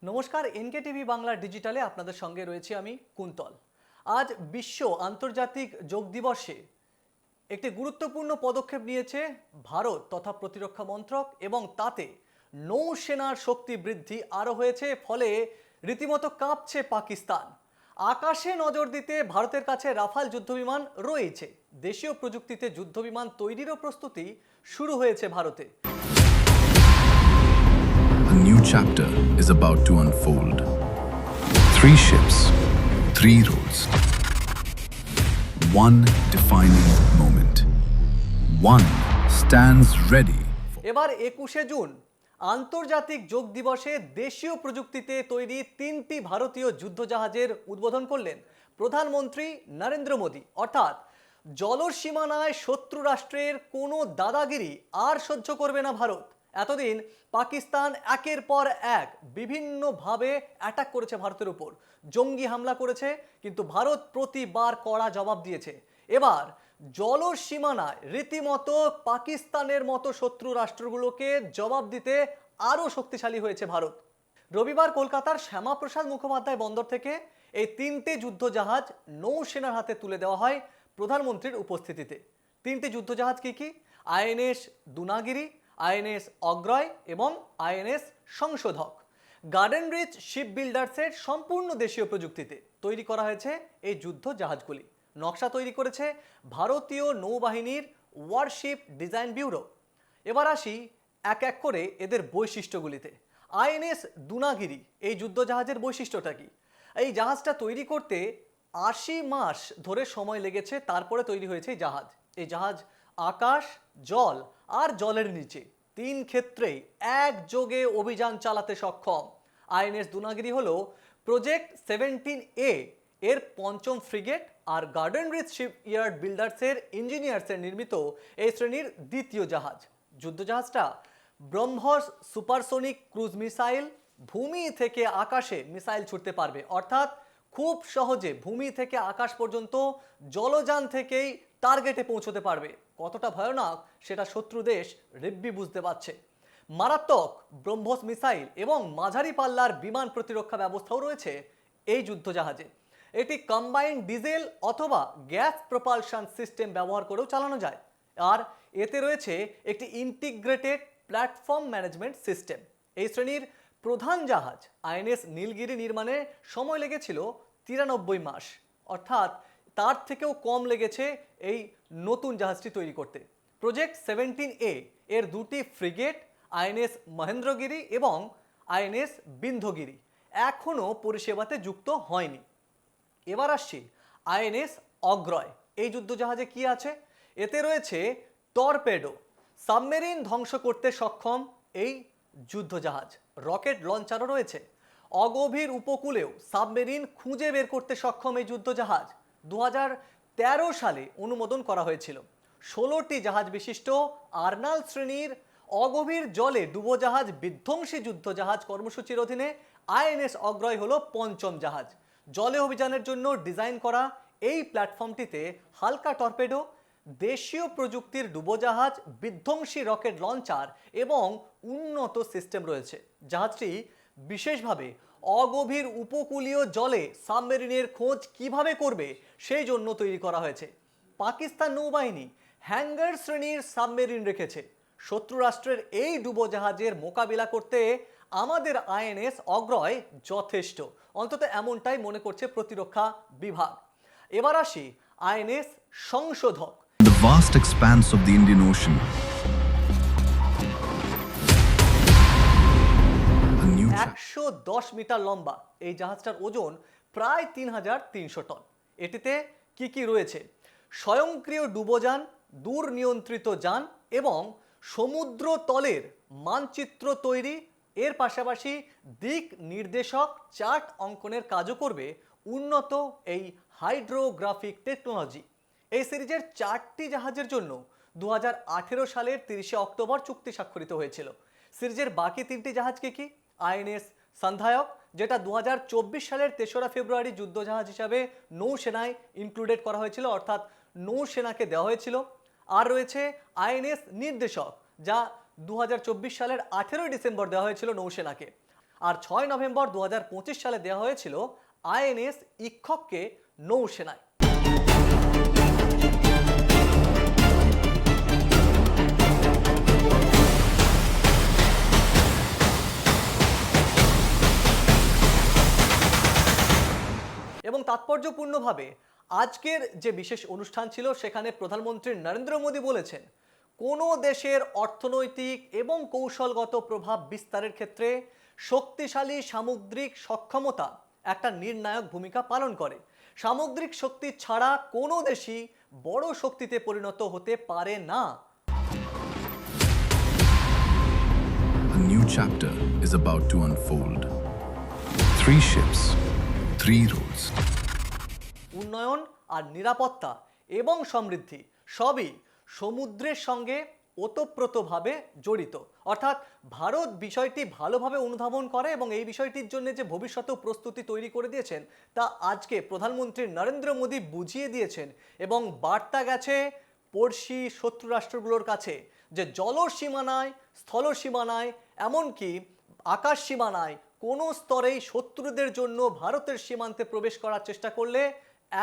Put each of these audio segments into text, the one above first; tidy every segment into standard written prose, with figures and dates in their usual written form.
নমস্কার, NK TV Bangla ডিজিটালে আপনাদের সঙ্গে রয়েছি আমি কুন্তল। আজ বিশ্ব আন্তর্জাতিক যোগ দিবসে একটি গুরুত্বপূর্ণ পদক্ষেপ নিয়েছে ভারত তথা প্রতিরক্ষা মন্ত্রক, এবং তাতে নৌসেনার শক্তি বৃদ্ধি আরও হয়েছে। ফলে রীতিমতো কাঁপছে পাকিস্তান। আকাশে নজর দিতে ভারতের কাছে রাফাল যুদ্ধবিমান রয়েছে। দেশীয় প্রযুক্তিতে যুদ্ধবিমান তৈরিরও প্রস্তুতি শুরু হয়েছে ভারতে। A new chapter is about to unfold. 3 ships, 3 roads. One defining moment. One stands ready. এবার 21শে জুন আন্তর্জাতিক যোগ দিবসে দেশীয় প্রযুক্তিতে তৈরি 3টি ভারতীয় যুদ্ধজাহাজের উদ্বোধন করলেন প্রধানমন্ত্রী নরেন্দ্র মোদী। অর্থাৎ জলসীমানায় শত্রু রাষ্ট্রের কোনো দাদাগিরি আর সহ্য করবে না ভারত। এতদিন পাকিস্তান একের পর এক বিভিন্নভাবে অ্যাটাক করেছে ভারতের উপর, জঙ্গি হামলা করেছে, কিন্তু ভারত প্রতিবার কড়া জবাব দিয়েছে। এবার জলসীমানায় রীতিমতো পাকিস্তানের মতো শত্রু রাষ্ট্রগুলোকে জবাব দিতে আরও শক্তিশালী হয়েছে ভারত। রবিবার কলকাতার শ্যামাপ্রসাদ মুখোপাধ্যায় বন্দর থেকে এই 3টে যুদ্ধজাহাজ নৌসেনার হাতে তুলে দেওয়া হয় প্রধানমন্ত্রীর উপস্থিতিতে। 3টি যুদ্ধজাহাজ কি কি? আইএনএস দুনাগিরি, আইএনএস অগ্রয় এবং আইএনএস সংশোধক। গার্ডেন রিচ শিপ বিল্ডার্সের সম্পূর্ণ দেশীয় প্রযুক্তিতে তৈরি করা হয়েছে এই যুদ্ধ জাহাজগুলি। নকশা তৈরি করেছে ভারতীয় নৌবাহিনীর ওয়ারশিপ ডিজাইন ব্যুরো। এবার আসি এক এক করে এদের বৈশিষ্ট্যগুলিতে। আইএনএস দুনাগিরি এই যুদ্ধজাহাজের বৈশিষ্ট্যটা কি? এই জাহাজটা তৈরি করতে 80 মাস ধরে সময় লেগেছে, তারপরে তৈরি হয়েছে এই জাহাজ। এই জাহাজ আকাশ, জল আর জলের নিচে 3 ক্ষেত্রেই একযোগে অভিযান চালাতে সক্ষম। আইএনএস দুনাগিরি হলো প্রজেক্ট 17A এর 5ম ফ্রিগেট, আর গার্ডেন রিচ শিপ ইয়ার্ড বিল্ডার্সের ইঞ্জিনিয়ার্সের নির্মিত এই শ্রেণীর 2য় জাহাজ। যুদ্ধজাহাজটা ব্রহ্মস সুপারসোনিক ক্রুজ মিসাইল, ভূমি থেকে আকাশে মিসাইল ছুটতে পারবে। অর্থাৎ খুব সহজে ভূমি থেকে আকাশ পর্যন্ত জলযান থেকেই টার্গেটে পৌঁছতে পারবে। কতটা ভয়ানক সেটা শত্রু দেশ রিব্বি বুঝতে পারছে। মারাত্মক ব্রহ্মস মিসাইল এবং মাঝারি পাল্লার বিমান প্রতিরক্ষা ব্যবস্থাও রয়েছে এই যুদ্ধজাহাজে। এটি কম্বাইন্ড ডিজেল অথবা গ্যাস প্রপালশন সিস্টেম ব্যবহার করেও চালানো যায়। আর এতে রয়েছে একটি ইন্টিগ্রেটেড প্ল্যাটফর্ম ম্যানেজমেন্ট সিস্টেম। এই শ্রেণীর প্রধান জাহাজ আইএনএস নীলগিরি নির্মাণে সময় লেগেছিল 93 মাস, অর্থাৎ তার থেকেও কম লেগেছে এই নতুন জাহাজটি তৈরি করতে। প্রজেক্ট 17A এর 2টি ফ্রিগেট আইএনএস মহেন্দ্রগিরি এবং আইএনএস বিন্ধগিরি এখনও পরিষেবাতে যুক্ত হয়নি। এবার আসছি আইএনএস অগ্রয়। এই যুদ্ধজাহাজে কি আছে? এতে রয়েছে টর্পেডো, সাবমেরিন ধ্বংস করতে সক্ষম এই যুদ্ধজাহাজ। রকেট লঞ্চারও রয়েছে। অগভীর উপকূলেও সাবমেরিন খুঁজে বের করতে সক্ষম এই যুদ্ধজাহাজ 2013 সালে অনুমোদন করা হয়েছিল। 16টি জাহাজ বিশিষ্ট আর্নাল শ্রেণীর অগভীর জলে ডুবোজাহাজ বিধ্বংসী যুদ্ধজাহাজ কর্মসূচির অধীনে আইএনএস অগ্রয় হলো 5ম জাহাজ। জলে অভিযানের জন্য ডিজাইন করা এই প্ল্যাটফর্মটিতে হালকা টর্পেডো, দেশীয় প্রযুক্তির ডুবোজাহাজ, বিধ্বংসী রকেট লঞ্চার এবং উন্নত সিস্টেম রয়েছে। জাহাজটি বিশেষভাবে অগভীর উপকূলীয় জলে সাবমেরিনের খোঁজ কিভাবে করবে সেই জন্য তৈরি করা হয়েছে। পাকিস্তান নৌবাহিনী হ্যাঙ্গার শ্রেণীর সাবমেরিন রেখেছে। শত্রু রাষ্ট্রের এই ডুবোজাহাজের মোকাবিলা করতে আমাদের আইএনএস অগ্রয় যথেষ্ট, অন্তত এমনটাই মনে করছে প্রতিরক্ষা বিভাগ। এবার আসি INS সংশোধক। The vast expanse of the Indian Ocean. A new 110 metre লম্বা এই জাহাজটার ওজন প্রায় 3300 টন। এটিতে কি কি রয়েছে? স্বয়ংক্রিয় ডুবোযান, দূর নিয়ন্ত্রিত যান এবং সমুদ্র তলের মানচিত্র তৈরি, এর পাশাপাশি দিক নির্দেশক চার্ট অঙ্কনের কাজও করবে উন্নত এই হাইড্রোগ্রাফিক টেকনোলজি। এই সিরিজের 4টি জাহাজের জন্য 2018 সালের 30শে অক্টোবর চুক্তি স্বাক্ষরিত হয়েছিল। সিরিজের বাকি 3টি জাহাজ কি কি? আইএনএস সন্ধায়ক, যেটা 2024 সালের 3রা ফেব্রুয়ারি যুদ্ধজাহাজ হিসাবে নৌসেনায় ইনক্লুডেড করা হয়েছিল, অর্থাৎ নৌসেনাকে দেওয়া হয়েছিল। আর রয়েছে আইএনএস নির্দেশক, যা 2024 সালের 18 ডিসেম্বর দেওয়া হয়েছিল নৌসেনাকে। আর 6 নভেম্বর 2025 সালে দেওয়া হয়েছিল আইএনএস ইক্ষককে নৌসেনায়। এবং তাৎপর্যপূর্ণভাবে আজকের যে বিশেষ অনুষ্ঠান ছিল সেখানে প্রধানমন্ত্রী নরেন্দ্র মোদী বলেছেন, কোনো দেশের অর্থনৈতিক এবং কৌশলগত প্রভাব বিস্তারের ক্ষেত্রে শক্তিশালী সামুদ্রিক সক্ষমতা একটা নির্ণায়ক ভূমিকা পালন করে। সামুদ্রিক শক্তি ছাড়া কোনো দেশই বড় শক্তিতে পরিণত হতে পারে না। A new chapter is about to unfold. 3 ships, 3 roads. উন্নয়ন আর নিরাপত্তা এবং সমৃদ্ধি সবই সমুদ্রের সঙ্গে ওতপ্রোতভাবে জড়িত। অর্থাৎ ভারত বিষয়টি ভালোভাবে অনুধাবন করে এবং এই বিষয়টির জন্য যে ভবিষ্যতেও প্রস্তুতি তৈরি করে দিয়েছেন তা আজকে প্রধানমন্ত্রী নরেন্দ্র মোদী বুঝিয়ে দিয়েছেন এবং বার্তা গেছে পড়শি শত্রু রাষ্ট্রগুলোর কাছে যে জল সীমানায়, স্থল সীমানায়, এমনকি আকাশ সীমানায় কোনো স্তরেই শত্রুদের জন্য ভারতের সীমান্তে প্রবেশ করার চেষ্টা করলে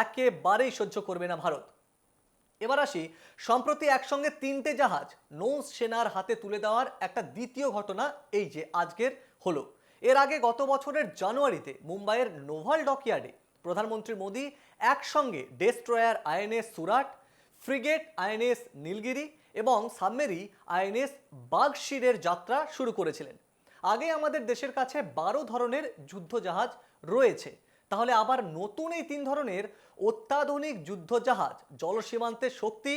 একেবারেই সহ্য করবে না ভারত। এবার আসি, সম্প্রতি একসঙ্গে 3টে জাহাজ নৌসেনার হাতে তুলে দেওয়ার একটা দ্বিতীয় ঘটনা এই যে আজকের হলো। এর আগে গত বছরের জানুয়ারিতে মুম্বাইয়ের নোভাল ডকইয়ার্ডে প্রধানমন্ত্রী মোদী একসঙ্গে destroyer INS Surat, frigate INS Nilgiri এবং সাবমেরি আইএনএস বাগশিরের যাত্রা শুরু করেছিলেন। আগে আমাদের দেশের কাছে 12 ধরনের যুদ্ধজাহাজ রয়েছে, তাহলে আবার নতুন এই 3 ধরনের অত্যাধুনিক যুদ্ধজাহাজ জলসীমান্তের শক্তি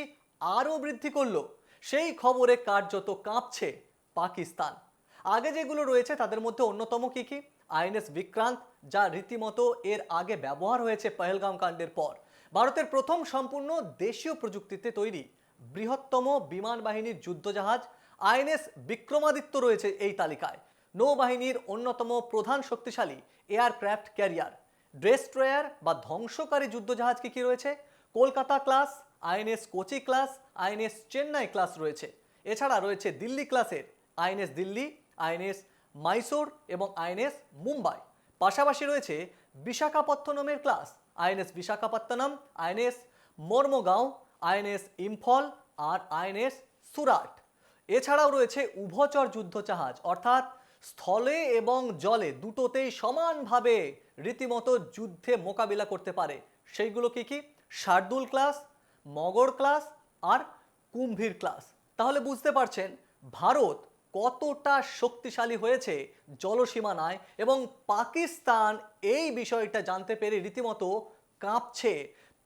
আরও বৃদ্ধি করলো। সেই খবরে কার্যত কাঁপছে পাকিস্তান। আগে যেগুলো রয়েছে তাদের মধ্যে অন্যতম কি আইএনএস বিক্রান্ত, যা রীতিমতো এর আগে ব্যবহার হয়েছে পহেলগাম কাণ্ডের পর। ভারতের প্রথম সম্পূর্ণ দেশীয় প্রযুক্তিতে তৈরি বৃহত্তম বিমান বাহিনীর যুদ্ধজাহাজ আইএনএস বিক্রমাদিত্য রয়েছে এই তালিকায়। নৌবাহিনীর অন্যতম প্রধান শক্তিশালী এয়ারক্রাফট ক্যারিয়ার ডেস্ট্রয়ার বা ধ্বংসকারী যুদ্ধজাহাজ কি রয়েছে? Kolkata class, INS Kochi class, INS Chennai class রয়েছে। এছাড়া রয়েছে দিল্লি ক্লাসের আইএনএস দিল্লি, আইএনএস মাইসোর এবং আইএনএস মুম্বাই। পাশাপাশি রয়েছে বিশাখাপত্তনমের class INS Visakhapatnam, INS Mormugao, INS Imphal আর আইএনএস সুরাট। এছাড়াও রয়েছে উভচর যুদ্ধজাহাজ, অর্থাৎ স্থলে এবং জলে দুটোতেই সমানভাবে রীতিমতো যুদ্ধে মোকাবিলা করতে পারে। সেইগুলো কি শার্দুল ক্লাস, মগর ক্লাস আর কুম্ভীর ক্লাস। তাহলে বুঝতে পারছেন ভারত কতটা শক্তিশালী হয়েছে জলসীমানায় এবং পাকিস্তান এই বিষয়টা জানতে পেরে রীতিমতো কাঁপছে।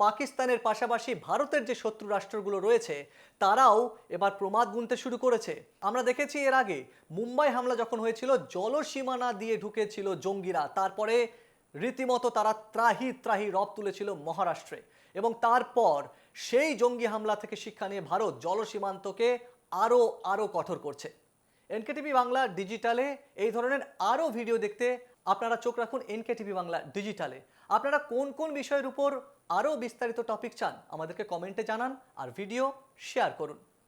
পাকিস্তানের পাশাপাশি ভারতের যে শত্রু রাষ্ট্রগুলো রয়েছে তারাও এবার প্রমাদ গুনতে শুরু করেছে। আমরা দেখেছি এর আগে মুম্বাই হামলা যখন হয়েছিল জলসীমানা দিয়ে ঢুকেছিল জঙ্গিরা, তারপরে রীতিমতো তারা ত্রাহি ত্রাহি রব তুলেছিল মহারাষ্ট্রে এবং তারপর সেই জঙ্গি হামলা থেকে শিক্ষা নিয়ে ভারত জলসীমান্তকে আরও কঠোর করছে। এনকেটিভি বাংলা ডিজিটালে এই ধরনের আরও ভিডিও দেখতে আপনারা চোখ রাখুন এনকেটিভি বাংলা ডিজিটালে। আপনারা কোন কোন বিষয়ের উপর আরও বিস্তারিত টপিক চান আমাদেরকে কমেন্টে জানান আর ভিডিও শেয়ার করুন।